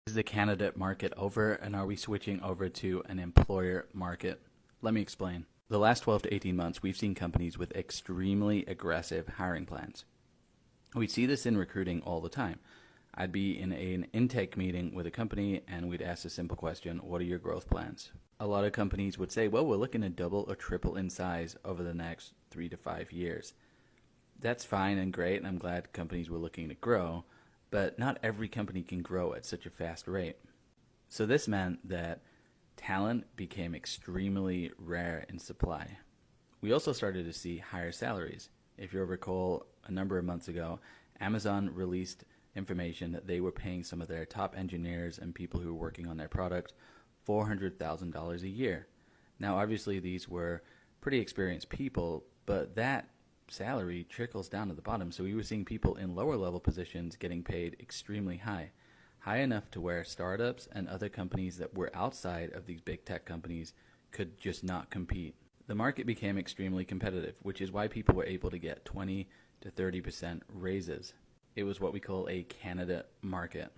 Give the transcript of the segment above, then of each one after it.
Is the candidate market over, and are we switching over to an employer market? Let me explain. The last 12 to 18 months, we've seen companies with extremely aggressive hiring plans. We see this in recruiting all the time. I'd be in an intake meeting with a company and we'd ask a simple question: what are your growth plans? A lot of companies would say, well, we're looking to double or triple in size over the next 3 to 5 years. That's fine and great, and I'm glad companies were looking to grow, but not every company can grow at such a fast rate. So this meant that talent became extremely rare in supply. We also started to see higher salaries. If you recall, a number of months ago, Amazon released information that they were paying some of their top engineers and people who were working on their product $400,000 a year. Now, obviously, these were pretty experienced people, but that salary trickles down to the bottom. So we were seeing people in lower level positions getting paid extremely high enough to where startups and other companies that were outside of these big tech companies could just not compete. The market became extremely competitive, which is why people were able to get 20 to 30% raises. It was what we call a candidate market.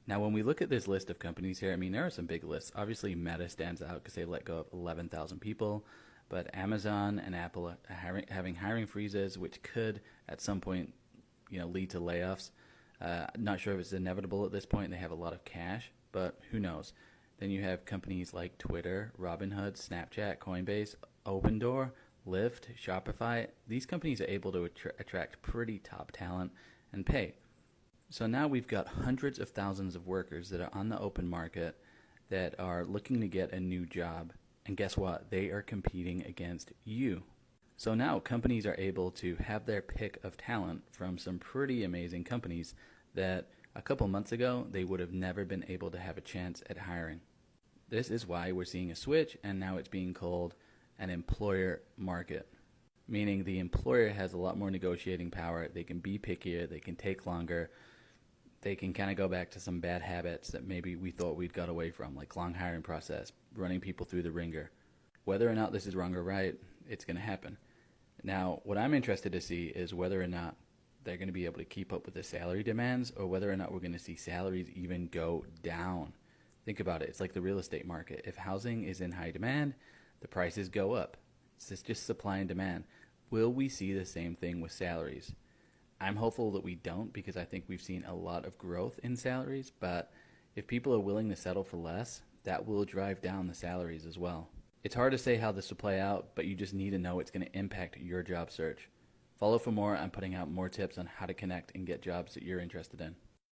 Now, when we look at this list of companies here, I mean, there are some big lists. Obviously, Meta stands out because they let go of 11,000 people. But Amazon and Apple are having hiring freezes, which could at some point, lead to layoffs. Not sure if it's inevitable at this point. They have a lot of cash, but who knows? Then you have companies like Twitter, Robinhood, Snapchat, Coinbase, Opendoor, Lyft, Shopify. These companies are able to attract pretty top talent and pay. So now we've got hundreds of thousands of workers that are on the open market that are looking to get a new job. And guess what? They are competing against you. So now companies are able to have their pick of talent from some pretty amazing companies that a couple months ago they would have never been able to have a chance at hiring. This is why we're seeing a switch, and now it's being called an employer market, meaning the employer has a lot more negotiating power. They can be pickier, they can take longer, they can kind of go back to some bad habits that maybe we thought we'd got away from, like long hiring process, running people through the ringer. Whether or not this is wrong or right, it's going to happen. Now, what I'm interested to see is whether or not they're going to be able to keep up with the salary demands, or whether or not we're going to see salaries even go down. Think about it. It's like the real estate market. If housing is in high demand, the prices go up. It's just supply and demand. Will we see the same thing with salaries? I'm hopeful that we don't, because I think we've seen a lot of growth in salaries, but if people are willing to settle for less, that will drive down the salaries as well. It's hard to say how this will play out, but you just need to know it's going to impact your job search. Follow for more. I'm putting out more tips on how to connect and get jobs that you're interested in.